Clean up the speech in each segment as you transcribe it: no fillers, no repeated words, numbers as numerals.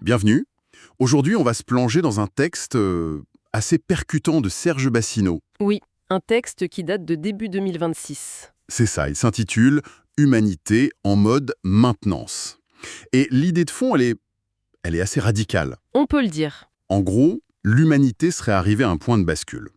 Bienvenue. Aujourd'hui, on va se plonger dans un texte assez percutant de Serge Bassineau. Oui, un texte qui date de début 2026. C'est ça, il s'intitule « Humanité en mode maintenance ». Et l'idée de fond, elle est assez radicale. On peut le dire. En gros, l'humanité serait arrivée à un point de bascule.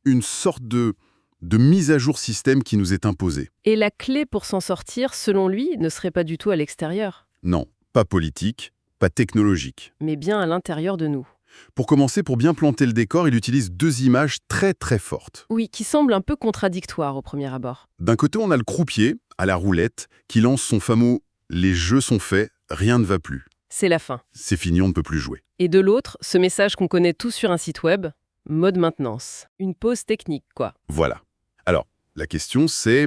Une sorte de mise à jour système qui nous est imposée. Et la clé pour s'en sortir, selon lui, ne serait pas du tout à l'extérieur, Non, pas politique, pas technologique. mais bien à l'intérieur de nous. Pour commencer, pour bien planter le décor, il utilise deux images très très fortes. Oui, qui semble un peu contradictoire au premier abord. D'un côté, on a le croupier, à la roulette, qui lance son fameux « Les jeux sont faits, rien ne va plus. C'est la fin. C'est fini, on ne peut plus jouer Et de l'autre, ce message qu'on connaît tous sur un site web, mode maintenance. Une pause technique, quoi. ». Voilà. Alors, la question c'est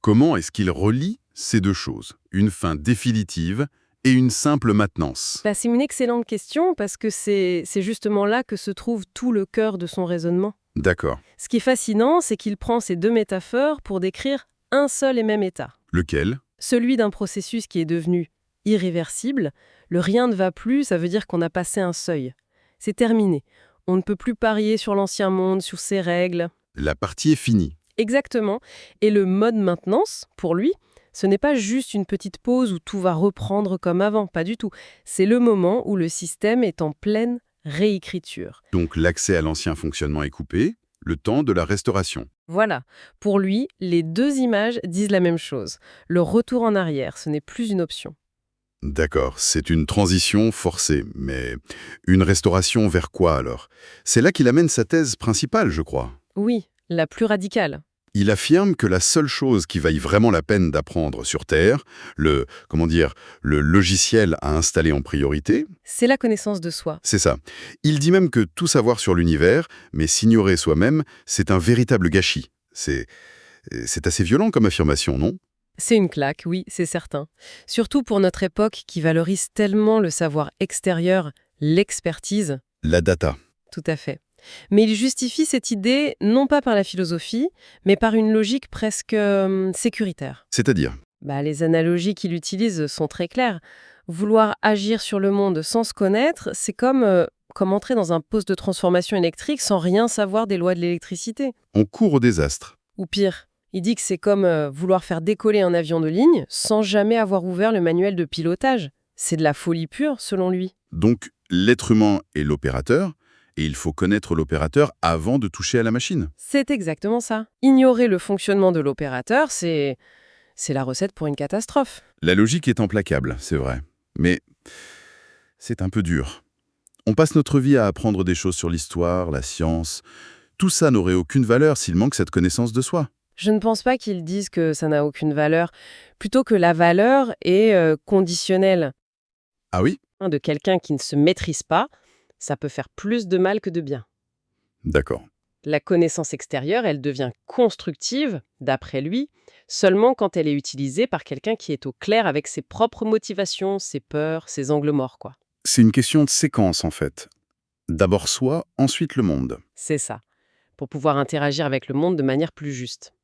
comment est-ce qu'il relie ces deux choses, une fin définitive et une simple maintenance? C'est une excellente question parce que c'est justement là que se trouve tout le cœur de son raisonnement. D'accord. Ce qui est fascinant, c'est qu'il prend ces deux métaphores pour décrire un seul et même état. Lequel? Celui d'un processus qui est devenu irréversible. Le rien ne va plus, ça veut dire qu'on a passé un seuil. C'est terminé. On ne peut plus parier sur l'ancien monde, sur ses règles. La partie est finie. Exactement. Et le mode maintenance, pour lui, ce n'est pas juste une petite pause où tout va reprendre comme avant, pas du tout. C'est le moment où le système est en pleine réécriture. Donc l'accès à l'ancien fonctionnement est coupé, le temps de la restauration. Voilà. Pour lui, les deux images disent la même chose. Le retour en arrière, ce n'est plus une option. D'accord, c'est une transition forcée, mais une restauration vers quoi alors? C'est là qu'il amène sa thèse principale, je crois. Oui, la plus radicale. Il affirme que la seule chose qui vaille vraiment la peine d'apprendre sur Terre, le logiciel à installer en priorité, C'est la connaissance de soi. c'est ça. Il dit même que tout savoir sur l'univers, mais s'ignorer soi-même, c'est un véritable gâchis. C'est assez violent comme affirmation, non? C'est une claque, oui, c'est certain. Surtout pour notre époque qui valorise tellement le savoir extérieur, l'expertise. La data. Tout à fait. Mais il justifie cette idée non pas par la philosophie, mais par une logique presque sécuritaire. C'est-à-dire? Les analogies qu'il utilise sont très claires. Vouloir agir sur le monde sans se connaître, c'est comme entrer dans un poste de transformation électrique sans rien savoir des lois de l'électricité. On court au désastre. Ou pire, il dit que c'est comme vouloir faire décoller un avion de ligne sans jamais avoir ouvert le manuel de pilotage. C'est de la folie pure, selon lui. Donc, l'être humain est l'opérateur, et il faut connaître l'opérateur avant de toucher à la machine. C'est exactement ça. Ignorer le fonctionnement de l'opérateur, c'est la recette pour une catastrophe. La logique est implacable, c'est vrai. Mais c'est un peu dur. On passe notre vie à apprendre des choses sur l'histoire, la science. Tout ça n'aurait aucune valeur s'il manque cette connaissance de soi. Je ne pense pas qu'ils disent que ça n'a aucune valeur, plutôt que la valeur est conditionnelle. Ah oui? De quelqu'un qui ne se maîtrise pas, ça peut faire plus de mal que de bien. D'accord. La connaissance extérieure, elle devient constructive, d'après lui, seulement quand elle est utilisée par quelqu'un qui est au clair avec ses propres motivations, ses peurs, ses angles morts, quoi. C'est une question de séquence, en fait. D'abord soi, ensuite le monde. C'est ça, pour pouvoir interagir avec le monde de manière plus juste.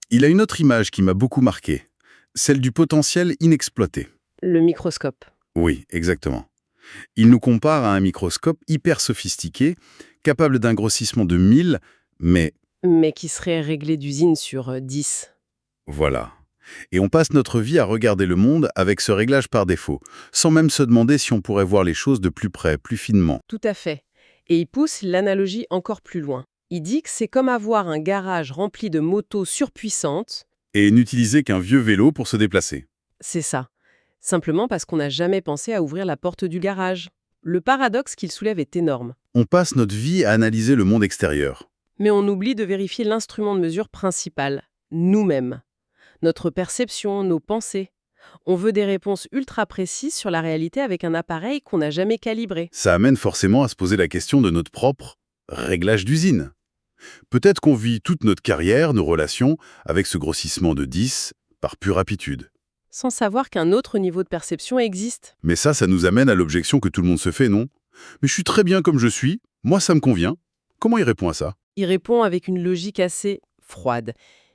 Il a une autre image qui m'a beaucoup marqué, celle du potentiel inexploité. Le microscope. Oui, exactement. Il nous compare à un microscope hyper sophistiqué, capable d'un grossissement de 1000, mais Mais qui serait réglé d'usine sur 10. voilà. Et on passe notre vie à regarder le monde avec ce réglage par défaut, sans même se demander si on pourrait voir les choses de plus près, plus finement. Tout à fait. Et il pousse l'analogie encore plus loin. Il dit que c'est comme avoir un garage rempli de motos surpuissantes. Et n'utiliser qu'un vieux vélo pour se déplacer. C'est ça. Simplement parce qu'on n'a jamais pensé à ouvrir la porte du garage. Le paradoxe qu'il soulève est énorme. On passe notre vie à analyser le monde extérieur. Mais on oublie de vérifier l'instrument de mesure principal, nous-mêmes. Notre perception, nos pensées. On veut des réponses ultra précises sur la réalité avec un appareil qu'on n'a jamais calibré. Ça amène forcément à se poser la question de notre propre réglage d'usine. Peut-être qu'on vit toute notre carrière, nos relations, avec ce grossissement de 10 par pure aptitude. Sans savoir qu'un autre niveau de perception existe. Mais ça nous amène à l'objection que tout le monde se fait, non? Mais je suis très bien comme je suis, moi ça me convient. Comment il répond à ça? Il répond avec une logique assez froide.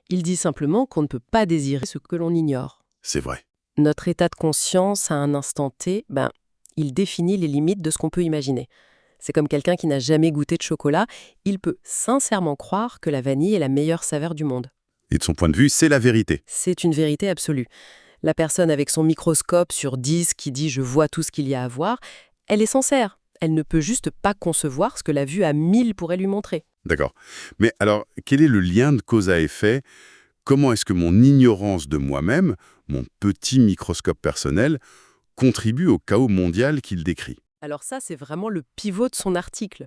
Il dit simplement qu'on ne peut pas désirer ce que l'on ignore. C'est vrai. Notre état de conscience à un instant T, il définit les limites de ce qu'on peut imaginer. C'est comme quelqu'un qui n'a jamais goûté de chocolat, il peut sincèrement croire que la vanille est la meilleure saveur du monde. Et de son point de vue, c'est la vérité. C'est une vérité absolue. La personne avec son microscope sur 10 qui dit « je vois tout ce qu'il y a à voir », elle est sincère. Elle ne peut juste pas concevoir ce que la vue à 1000 pourrait lui montrer. D'accord. Mais alors, quel est le lien de cause à effet? Comment est-ce que mon ignorance de moi-même, mon petit microscope personnel, contribue au chaos mondial qu'il décrit? Alors ça, c'est vraiment le pivot de son article.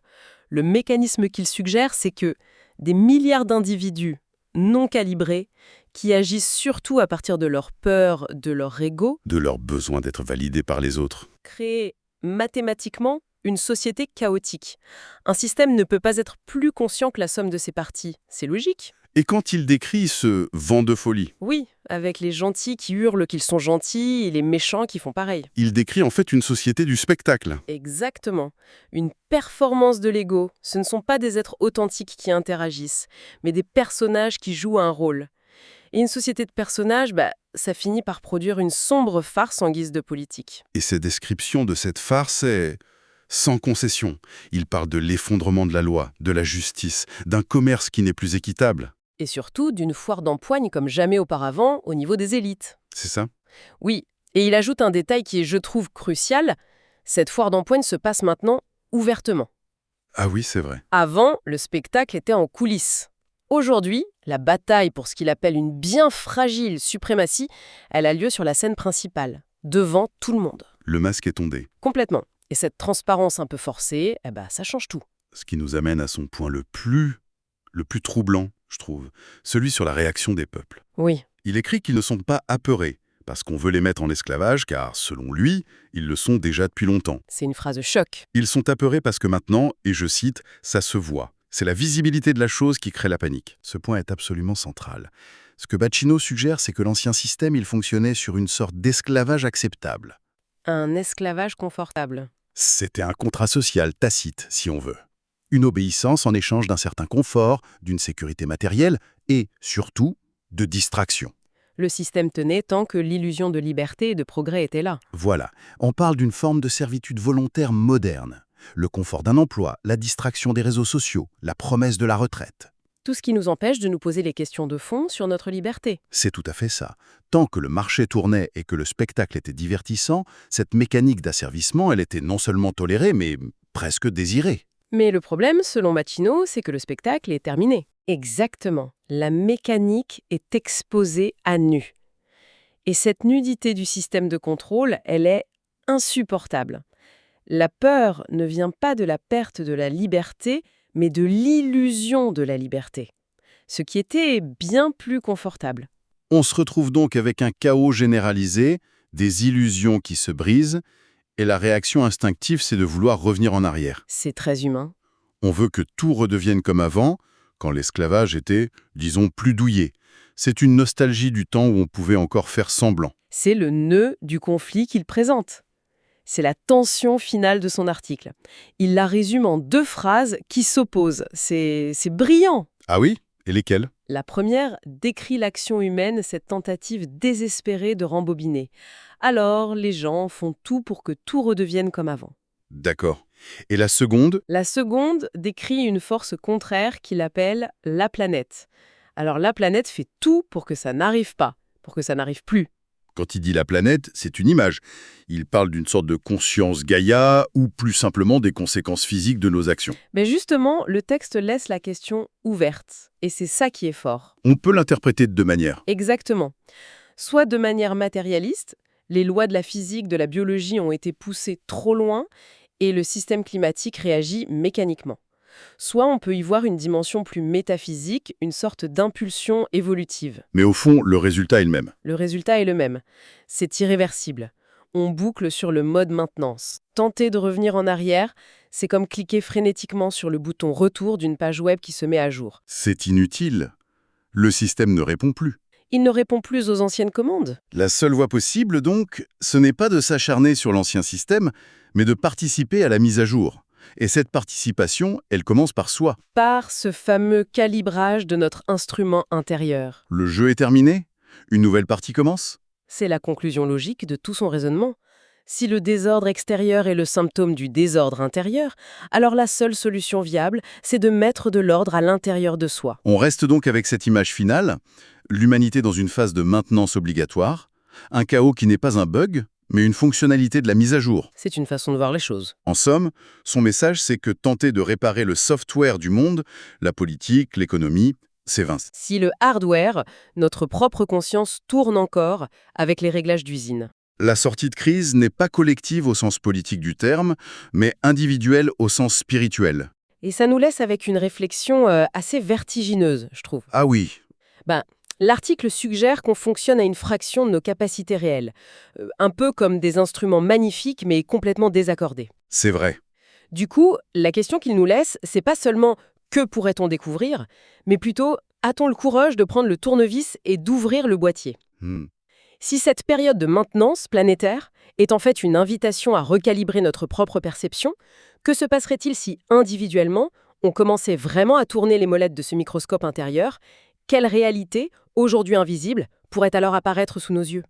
Le mécanisme qu'il suggère, c'est que des milliards d'individus non calibrés, qui agissent surtout à partir de leur peur, de leur ego, De leur besoin d'être validé par les autres. créent mathématiquement une société chaotique. Un système ne peut pas être plus conscient que la somme de ses parties. C'est logique. Et quand il décrit ce vent de folie, Oui, avec les gentils qui hurlent qu'ils sont gentils et les méchants qui font pareil. il décrit en fait une société du spectacle. Exactement. Une performance de l'ego. Ce ne sont pas des êtres authentiques qui interagissent, mais des personnages qui jouent un rôle. Et une société de personnages, ça finit par produire une sombre farce en guise de politique. Et cette description de cette farce est sans concession. Il parle de l'effondrement de la loi, de la justice, d'un commerce qui n'est plus équitable. Et surtout d'une foire d'empoigne comme jamais auparavant au niveau des élites. C'est ça? Oui, et il ajoute un détail qui est, je trouve, crucial. Cette foire d'empoigne se passe maintenant ouvertement. Ah oui, c'est vrai. Avant, le spectacle était en coulisses. Aujourd'hui, la bataille pour ce qu'il appelle une bien fragile suprématie, elle a lieu sur la scène principale, devant tout le monde. Le masque est tombé. Complètement. Et cette transparence un peu forcée, ça change tout. Ce qui nous amène à son point le plus troublant, je trouve, celui sur la réaction des peuples. Oui, Il écrit qu'ils ne sont pas apeurés, parce qu'on veut les mettre en esclavage, car, selon lui, ils le sont déjà depuis longtemps. c'est une phrase choc. Ils sont apeurés parce que maintenant, et je cite, « ça se voit ». C'est la visibilité de la chose qui crée la panique. Ce point est absolument central. Ce que Bacchino suggère, c'est que l'ancien système, il fonctionnait sur une sorte d'esclavage acceptable. Un esclavage confortable. C'était un contrat social tacite, si on veut. Une obéissance en échange d'un certain confort, d'une sécurité matérielle et, surtout, de distraction. Le système tenait tant que l'illusion de liberté et de progrès était là. Voilà, on parle d'une forme de servitude volontaire moderne. Le confort d'un emploi, la distraction des réseaux sociaux, la promesse de la retraite. Tout ce qui nous empêche de nous poser les questions de fond sur notre liberté. C'est tout à fait ça. Tant que le marché tournait et que le spectacle était divertissant, cette mécanique d'asservissement, elle était non seulement tolérée, mais presque désirée. Mais le problème, selon Bacchino, c'est que le spectacle est terminé. Exactement. La mécanique est exposée à nu. Et cette nudité du système de contrôle, elle est insupportable. La peur ne vient pas de la perte de la liberté, mais de l'illusion de la liberté. Ce qui était bien plus confortable. On se retrouve donc avec un chaos généralisé, des illusions qui se brisent, et la réaction instinctive, c'est de vouloir revenir en arrière. C'est très humain. On veut que tout redevienne comme avant, quand l'esclavage était, disons, plus douillet. C'est une nostalgie du temps où on pouvait encore faire semblant. C'est le nœud du conflit qu'il présente. C'est la tension finale de son article. Il la résume en 2 phrases qui s'opposent. C'est brillant. Ah oui? Et lesquels? La première décrit l'action humaine, cette tentative désespérée de rembobiner. Alors, les gens font tout pour que tout redevienne comme avant. D'accord. Et la seconde? La seconde décrit une force contraire qu'il appelle la planète. Alors, la planète fait tout pour que ça n'arrive pas, pour que ça n'arrive plus. Quand il dit la planète, c'est une image. Il parle d'une sorte de conscience Gaïa ou plus simplement des conséquences physiques de nos actions. Mais justement, le texte laisse la question ouverte. Et c'est ça qui est fort. On peut l'interpréter de 2 manières. Exactement. Soit de manière matérialiste, les lois de la physique, de la biologie ont été poussées trop loin et le système climatique réagit mécaniquement. Soit on peut y voir une dimension plus métaphysique, une sorte d'impulsion évolutive. Mais au fond, le résultat est le même. Le résultat est le même. C'est irréversible. On boucle sur le mode maintenance. Tenter de revenir en arrière, c'est comme cliquer frénétiquement sur le bouton retour d'une page web qui se met à jour. C'est inutile. Le système ne répond plus. Il ne répond plus aux anciennes commandes. La seule voie possible, donc, ce n'est pas de s'acharner sur l'ancien système, mais de participer à la mise à jour. Et cette participation, elle commence par soi. Par ce fameux calibrage de notre instrument intérieur. Le jeu est terminé? Une nouvelle partie commence? C'est la conclusion logique de tout son raisonnement. Si le désordre extérieur est le symptôme du désordre intérieur, alors la seule solution viable, c'est de mettre de l'ordre à l'intérieur de soi. On reste donc avec cette image finale, l'humanité dans une phase de maintenance obligatoire, un chaos qui n'est pas un bug, mais une fonctionnalité de la mise à jour. C'est une façon de voir les choses. En somme, son message, c'est que tenter de réparer le software du monde, la politique, l'économie, c'est vain. Si le hardware, notre propre conscience, tourne encore avec les réglages d'usine. La sortie de crise n'est pas collective au sens politique du terme, mais individuelle au sens spirituel. Et ça nous laisse avec une réflexion assez vertigineuse, je trouve. Ah oui, L'article suggère qu'on fonctionne à une fraction de nos capacités réelles, un peu comme des instruments magnifiques mais complètement désaccordés. c'est vrai. Du coup, la question qu'il nous laisse, c'est pas seulement que pourrait-on découvrir, mais plutôt a-t-on le courage de prendre le tournevis et d'ouvrir le boîtier? Hmm. Si cette période de maintenance planétaire est en fait une invitation à recalibrer notre propre perception, que se passerait-il si, individuellement, on commençait vraiment à tourner les molettes de ce microscope intérieur? Quelle réalité, aujourd'hui invisible, pourrait alors apparaître sous nos yeux?